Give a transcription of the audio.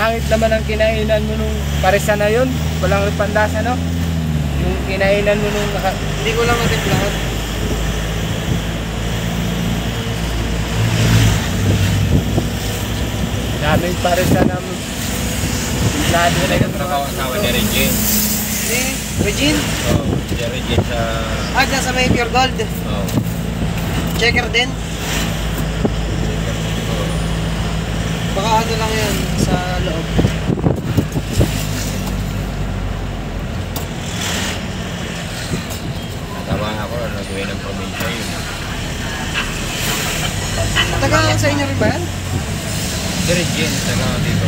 pangit naman ang kinainan mo nung paresa na yun. Walang panlasa, no? Yung kinainan mo nung Hindi ko lang natimplahan. daming paresa na timplado na yung Trabaho asawa ni Regine. Eh, Regine? Oo, si Regine sa... Ah, dyan sa may Pure Gold. Oo. Checker din. Baka ano lang yan sa loob. Tama ako, nagawin ng probinsya yun. Taga sa inyo rin ba yan? Si Regine, taga dito.